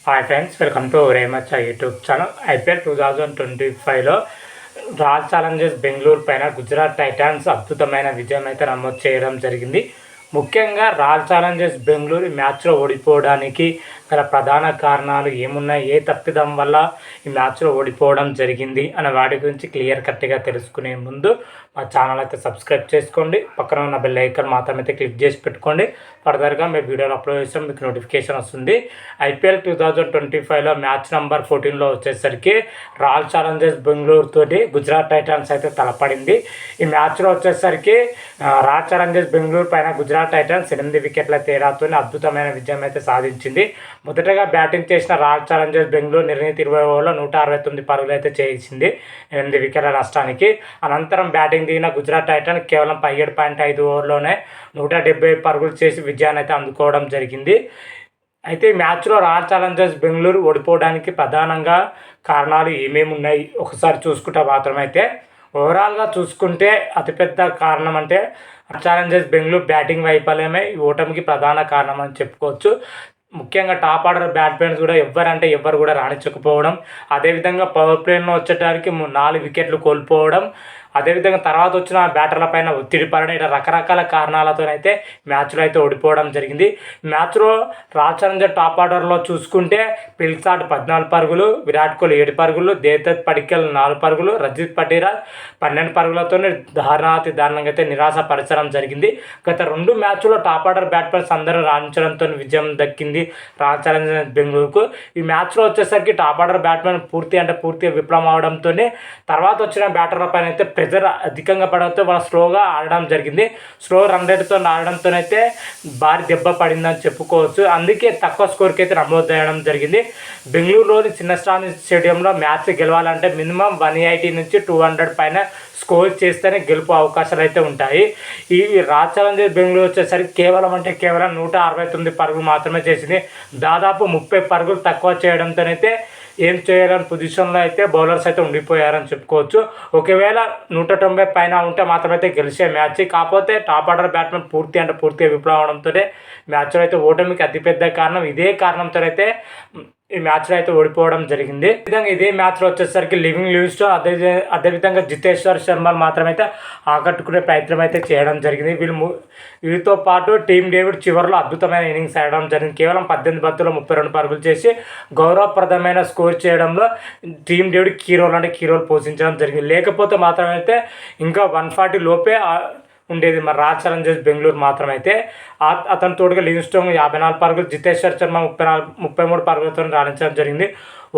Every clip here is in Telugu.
హాయ్ ఫ్రెండ్స్, వెల్కమ్ టు రేమచ్చ యూట్యూబ్ ఛానల్. ఐపీఎల్ 2025లో రాయల్ ఛాలెంజర్స్ బెంగళూరు పైన గుజరాత్ టైటాన్స్ అద్భుతమైన విజయం అయితే నమోదు చేయడం జరిగింది. ముఖ్యంగా రాయల్ ఛాలెంజర్స్ బెంగళూరు మ్యాచ్లో ఓడిపోవడానికి గల ప్రధాన కారణాలు ఏమున్నాయి, ఏ తప్పిదం వల్ల ఈ మ్యాచ్లో ఓడిపోవడం జరిగింది అనే వాటి గురించి క్లియర్ కట్గా తెలుసుకునే ముందు మా ఛానల్ అయితే సబ్స్క్రైబ్ చేసుకోండి. పక్కన ఉన్న బెల్ ఐకాన్ మాత్రం అయితే క్లిక్ చేసి పెట్టుకోండి. ఫర్దర్గా మేము వీడియోలు అప్లోడ్ చేస్తాం, మీకు నోటిఫికేషన్ వస్తుంది. ఐపీఎల్ 2025లో మ్యాచ్ నెంబర్ 14లో వచ్చేసరికి రాయల్ ఛాలెంజర్స్ బెంగళూరు తోటి గుజరాత్ టైటాన్స్ అయితే తలపడింది. ఈ మ్యాచ్లో వచ్చేసరికి రాయల్ ఛాలెంజర్స్ బెంగళూరు పైన గుజరాత్ టైటాన్స్ 8 వికెట్ల తేడాతో అద్భుతమైన విజయం అయితే సాధించింది. మొదటగా బ్యాటింగ్ చేసిన రాయల్ ఛాలెంజర్స్ బెంగళూరు నిర్ణీత 20 ఓవర్లో 169 పరుగులు అయితే చేసింది 8 వికెట్ల నష్టానికి. అనంతరం బ్యాటింగ్ దిగిన గుజరాత్ టైటాన్స్ కేవలం 17.5 ఓవర్లోనే 170 పరుగులు చేసి విజయాన్ని అయితే అందుకోవడం జరిగింది. అయితే ఈ మ్యాచ్లో రాయల్ ఛాలెంజర్స్ బెంగళూరు ఓడిపోవడానికి ప్రధానంగా కారణాలు ఏమేమి ఉన్నాయి ఒకసారి చూసుకుంటే మాత్రమైతే, ఓవరాల్గా చూసుకుంటే అతిపెద్ద కారణం అంటే ఛాలెంజర్స్ బెంగళూరు బ్యాటింగ్ వైఫల్యమే ఈ ఓటమికి ప్రధాన కారణం అని చెప్పుకోవచ్చు. ముఖ్యంగా టాప్ ఆర్డర్ బ్యాట్స్మెన్స్ కూడా ఎవ్వరు కూడా రాణించకపోవడం, అదేవిధంగా పవర్ ప్లేలో వచ్చేటానికి 4 వికెట్లు కోల్పోవడం, అదేవిధంగా తర్వాత వచ్చిన బ్యాటర్ల పైన ఒత్తిడి పడడం, ఇలా రకరకాల కారణాలతోనైతే మ్యాచ్లో అయితే ఓడిపోవడం జరిగింది. మ్యాచ్లో రాయల్ ఛాలెంజర్ టాప్ ఆర్డర్లో చూసుకుంటే పిల్సాట్ 14 పరుగులు, విరాట్ కోహ్లీ 7 పరుగులు, దేవదత్ పడిక్కల్ 4 పరుగులు, రజిత్ పటీరా 12 పరుగులతోనే దారుణంగా అయితే నిరాశపరచడం జరిగింది. గత 2 మ్యాచ్లో టాప్ ఆర్డర్ బ్యాట్స్మెన్స్ అందరూ రాణించడంతో విజయం దక్కింది రాయల్ ఛాలెంజర్స్ బెంగళూరుకు. ఈ మ్యాచ్లో వచ్చేసరికి టాప్ ఆర్డర్ బ్యాట్స్మెన్ పూర్తిగా విఫలం అవడంతోనే తర్వాత వచ్చిన బ్యాటర్ల పైన అయితే ప్రెజర్ అధికంగా పడడంతో వాళ్ళు స్లోగా ఆడడం జరిగింది. స్లో రన్ రేట్తో ఆడడంతోనైతే భారీ దెబ్బ పడిందని చెప్పుకోవచ్చు. అందుకే తక్కువ స్కోర్కి అయితే నమోదు చేయడం జరిగింది. బెంగళూరులోని చిన్నస్వామి స్టేడియంలో మ్యాచ్ గెలవాలంటే మినిమం 180 నుంచి 200 పైన స్కోర్ చేస్తేనే గెలుపు అవకాశాలు అయితే ఉంటాయి. ఈ రాయల్ ఛాలెంజర్స్ బెంగళూరు వచ్చేసరికి కేవలం 169 పరుగులు మాత్రమే చేసింది. దాదాపు 30 పరుగులు తక్కువ చేయడంతోనైతే ఏం చేయాలని పొజిషన్లో అయితే బౌలర్స్ అయితే ఉండిపోయారని చెప్పుకోవచ్చు. ఒకవేళ 190 పైన ఉంటే మాత్రమైతే గెలిచే మ్యాచ్. కాకపోతే టాప్ ఆర్డర్ బ్యాట్స్మెన్ పూర్తిగా విఫలం అవడంతోనే మ్యాచ్లో అయితే ఓటమికి అతిపెద్ద కారణం. ఇదే కారణంతో అయితే ఈ మ్యాచ్లో అయితే ఓడిపోవడం జరిగింది. విధంగా ఇదే మ్యాచ్లో వచ్చేసరికి లివింగ్స్టోన్ అదేవిధంగా జితేశ్వర్ శర్మలు మాత్రమైతే ఆకట్టుకునే ప్రయత్నం అయితే చేయడం జరిగింది. వీరితో పాటు టీమ్ డేవిడ్ చివరిలో అద్భుతమైన ఇన్నింగ్స్ ఆడడం జరిగింది. కేవలం 18 బంతుల్లో 32 పరుగులు చేసి గౌరవప్రదమైన స్కోర్ చేయడంలో టీమ్ డేవిడ్ కీ రోల్ పోషించడం జరిగింది. లేకపోతే మాత్రమైతే ఇంకా 140 లోపే ఉండేది మరి రాయల్ ఛాలెంజర్స్ బెంగళూరు మాత్రమైతే. అతని తోడుగా లివింగ్స్టోన్ 54 పరుగులు, జితేశ్వర్ శర్మ 33 పరుగులతో రాణించడం జరిగింది.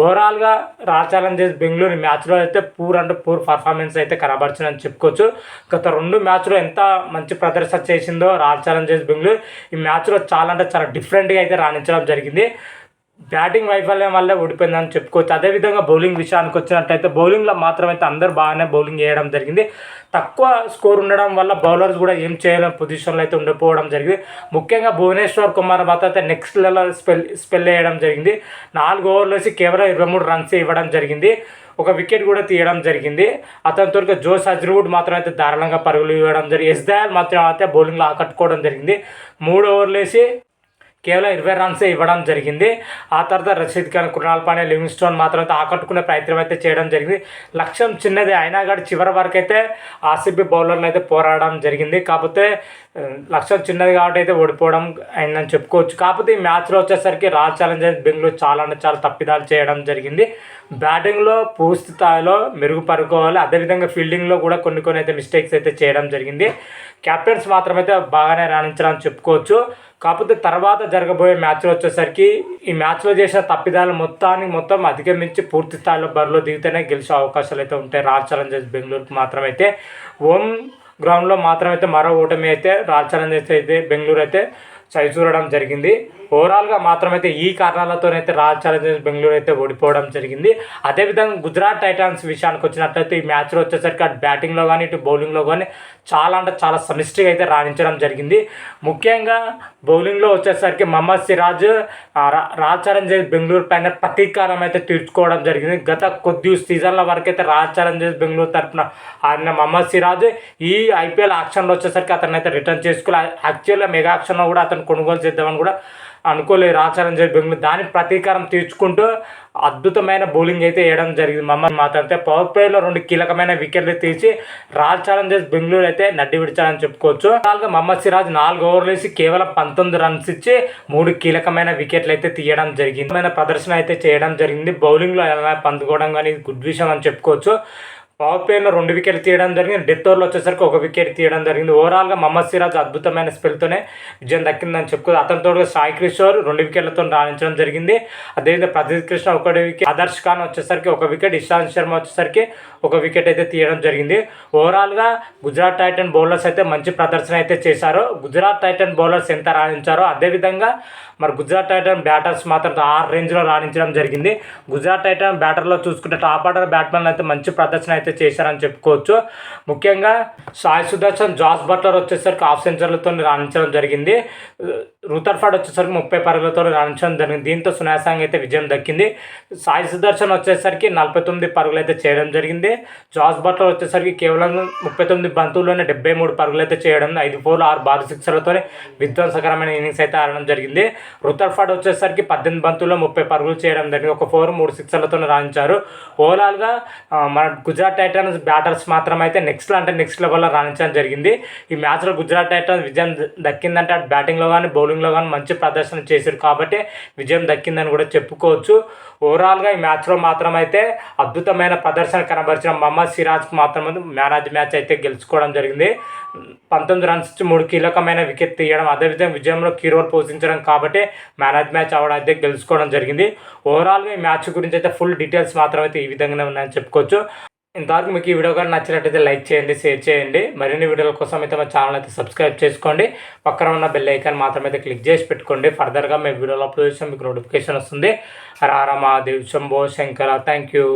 ఓవరాల్గా రాయల్ ఛాలెంజర్స్ బెంగళూరు మ్యాచ్లో అయితే పూర్ పర్ఫార్మెన్స్ అయితే కనబరిచిందని చెప్పుకోవచ్చు. గత 2 మ్యాచ్లో ఎంత మంచి ప్రదర్శన చేసిందో రాయల్ ఛాలెంజర్స్ బెంగళూరు ఈ మ్యాచ్లో చాలా డిఫరెంట్గా అయితే రాణించడం జరిగింది. బ్యాటింగ్ వైఫల్యం వల్లే ఓడిపోయిందని చెప్పుకోవచ్చు. అదేవిధంగా బౌలింగ్ విషయానికి వచ్చినట్టయితే బౌలింగ్లో మాత్రమైతే అందరూ బాగానే బౌలింగ్ చేయడం జరిగింది. తక్కువ స్కోర్ ఉండడం వల్ల బౌలర్స్ కూడా ఏం చేయలేని పొజిషన్లో అయితే ఉండిపోవడం జరిగింది. ముఖ్యంగా భువనేశ్వర్ కుమార్ అయితే నెక్స్ట్ లెవెల్ స్పెల్ వేయడం జరిగింది. 4 ఓవర్లు వేసి కేవలం 23 రన్స్ ఇవ్వడం జరిగింది. ఒక వికెట్ కూడా తీయడం జరిగింది. అతని తోడుగా జోస్ హజ్రూడ్ మాత్రం అయితే దారుణంగా పరుగులు ఇవ్వడం జరిగింది. ఎస్ దయాల్ మాత్రం అయితే బౌలింగ్లో ఆకట్టుకోవడం జరిగింది. 3 ఓవర్లు వేసి కేవలం 20 రన్సే ఇవ్వడం జరిగింది. ఆ తర్వాత రషీద్ ఖాన్, కృణాల్ పాండ్యా, లివింగ్స్టోన్ మాత్రం అయితే ఆకట్టుకునే ప్రయత్నం అయితే చేయడం జరిగింది. లక్ష్యం చిన్నదే అయినా కానీ చివరి వరకు అయితే ఆర్సీబీ బౌలర్లు అయితే పోరాడడం జరిగింది. కాకపోతే లక్ష్యం చిన్నది కాబట్టి అయితే ఓడిపోవడం అయిందని చెప్పుకోవచ్చు. కాకపోతే ఈ మ్యాచ్లో వచ్చేసరికి రాయల్ ఛాలెంజర్స్ బెంగళూరు చాలా తప్పిదాలు చేయడం జరిగింది. బ్యాటింగ్లో పూర్తి స్థాయిలో మెరుగుపరుకోవాలి. అదేవిధంగా ఫీల్డింగ్లో కూడా కొన్ని అయితే మిస్టేక్స్ అయితే చేయడం జరిగింది. కెప్టెన్స్ మాత్రమైతే బాగానే రాణించాలని చెప్పుకోవచ్చు. కాకపోతే తర్వాత జరగబోయే మ్యాచ్లో వచ్చేసరికి ఈ మ్యాచ్లో చేసిన తప్పిదాలు మొత్తం అధిగమించి పూర్తి స్థాయిలో బరిలో దిగితేనే గెలిచే అవకాశాలు అయితే ఉంటాయి రాయల్ ఛాలెంజర్స్ బెంగళూరుకి మాత్రమైతే. హోమ్ గ్రౌండ్లో మాత్రమైతే మరో ఓటమి అయితే రాయల్ ఛాలెంజర్స్ అయితే బెంగళూరు అయితే చూడడం జరిగింది. ఓవరాల్గా మాత్రమైతే ఈ కారణాలతోనైతే రాయల్ ఛాలెంజర్స్ బెంగళూరు అయితే ఓడిపోవడం జరిగింది. అదేవిధంగా గుజరాత్ టైటాన్స్ విషయానికి వచ్చినట్లయితే ఈ మ్యాచ్లో వచ్చేసరికి అటు బ్యాటింగ్లో కానీ ఇటు బౌలింగ్లో కానీ చాలా సమిష్టిగా అయితే రాణించడం జరిగింది. ముఖ్యంగా బౌలింగ్లో వచ్చేసరికి మహమ్మద్ సిరాజ్ రాయల్ ఛాలెంజర్స్ బెంగళూరు పైన ప్రతీకారం అయితే తీర్చుకోవడం జరిగింది. గత కొద్ది సీజన్ల వరకు అయితే రాయల్ ఛాలెంజర్స్ బెంగళూరు తరఫున ఆడిన మహమ్మద్ సిరాజ్ ఈ ఐపీఎల్ ఆక్షన్లో వచ్చేసరికి అతన్ని అయితే రిటర్న్ చేసుకోవాలి. యాక్చువల్గా మెగా ఆక్షన్లో కూడా అతను కొనుగోలు చేద్దామని కూడా అనుకోలేదు రాయల్ ఛాలెంజర్స్ బెంగళూరు. దాని ప్రతీకారం తీర్చుకుంటూ అద్భుతమైన బౌలింగ్ అయితే వేయడం జరిగింది. మమ్మల్ని మాట్లాడితే పవర్ ప్లేలో 2 కీలకమైన వికెట్లు తీసి రాయల్ ఛాలెంజర్స్ బెంగళూరు అయితే నడ్డి విడిచారని చెప్పుకోవచ్చు. మహమ్మద్ సిరాజ్ 4 ఓవర్లు వేసి కేవలం 19 రన్స్ ఇచ్చి 3 కీలకమైన వికెట్లు అయితే తీయడం జరిగింది. ప్రదర్శన అయితే చేయడం జరిగింది. బౌలింగ్లో ఎలా పందుకోవడం కానీ గుడ్ విషయం అని చెప్పుకోవచ్చు. పవర్ ప్లేలో 2 వికెట్లు తీయడం జరిగింది. డెత్ ఓవర్లో వచ్చేసరికి 1 వికెట్ తీయడం జరిగింది. ఓవరాల్గా మహమ్మద్ సిరాజ్ అద్భుతమైన స్పెల్తోనే విజయం దక్కిందని చెప్పుకోవచ్చు. అతనితో సాయి కిషోర్ 2 వికెట్లతో రాణించడం జరిగింది. అదేవిధంగా ప్రదీప్ కృష్ణ 1 వికెట్, ఆదర్శ్ ఖాన్ వచ్చేసరికి 1 వికెట్, ఇషాంత్ శర్మ వచ్చేసరికి 1 వికెట్ అయితే తీయడం జరిగింది. ఓవరాల్గా గుజరాత్ టైటన్ బౌలర్స్ అయితే మంచి ప్రదర్శన అయితే చేశారు. గుజరాత్ టైటన్ బౌలర్స్ ఎంత రాణించారో అదేవిధంగా మరి గుజరాత్ టైటన్ బ్యాటర్స్ మాత్రం ఆ రేంజ్లో రాణించడం జరిగింది. గుజరాత్ టైటన్ బ్యాటర్లో చూసుకుంటే టాప్ ఆర్డర్ బ్యాట్మెన్లు అయితే మంచి ప్రదర్శన అయితే చేశారని చెప్పుకోవచ్చు. ముఖ్యంగా సాయి సుదర్శన్, జాస్ బట్లర్ వచ్చేసరికి హాఫ్ సెంచరీలతో రాణించడం జరిగింది. రుతర్ఫర్డ్ వచ్చేసరికి 30 పరుగులతో రాణించడం జరిగింది. దీంతో సునాయాసంగా అయితే విజయం దక్కింది. సాయి సుదర్శన్ వచ్చేసరికి 49 పరుగులు అయితే చేయడం జరిగింది. జాస్ బట్లర్ వచ్చేసరికి కేవలం 39 బంతుల్లోనే 73 పరుగులు అయితే చేయడం, 5 4 6 భారీ సిక్సర్లతో విధ్వంసకరమైన ఇన్నింగ్స్ అయితే ఆడడం జరిగింది. రుతర్ఫర్డ్ వచ్చేసరికి 18 బంతుల్లో 30 పరుగులు చేయడం జరిగింది. 1 4 3 సిక్సర్లతో రాణించారు. ఓవరాల్గా మన గుజరాత్ టైటన్స్ బ్యాటర్స్ మాత్రం అయితే నెక్స్ట్ లెవెల్లో రాణించడం జరిగింది. ఈ మ్యాచ్లో గుజరాత్ టైటన్స్ విజయం దక్కిందంటే అటు బ్యాటింగ్లో కానీ బౌలింగ్లో కానీ మంచి ప్రదర్శన చేశారు కాబట్టి విజయం దక్కిందని కూడా చెప్పుకోవచ్చు. ఓవరాల్గా ఈ మ్యాచ్లో మాత్రం అయితే అద్భుతమైన ప్రదర్శన కనబరిచిన మహమ్మద్ సిరాజ్కి మాత్రం మ్యాన్ ఆఫ్ ది మ్యాచ్ అయితే గెలుచుకోవడం జరిగింది. 19 రన్స్ ఇచ్చి 3 కీలకమైన వికెట్ తీయడం, అదేవిధంగా విజయంలో కీ రోల్ పోషించడం కాబట్టి man of the match award అయితే గెలుచుకోవడం జరిగింది. ఓవరాల్గా ఈ మ్యాచ్ గురించి అయితే ఫుల్ డీటెయిల్స్ మాత్రం అయితే ఈ విధంగానే ఉన్నాయని చెప్పుకోవచ్చు. ఇంతవరకు మీకు ఈ వీడియో కానీ నచ్చినట్టయితే లైక్ చేయండి, షేర్ చేయండి. మరిన్ని వీడియోల కోసం అయితే మా ఛానల్ అయితే సబ్స్క్రైబ్ చేసుకోండి. పక్కన ఉన్న బెల్ ఐకాన్ మాత్రం అయితే క్లిక్ చేసి పెట్టుకోండి. ఫర్దర్గా మేము వీడియోలో అప్లోడ్ చేసిన మీకు నోటిఫికేషన్ వస్తుంది. హర హర మహాదేవ్, శంభో శంకర. Thank you.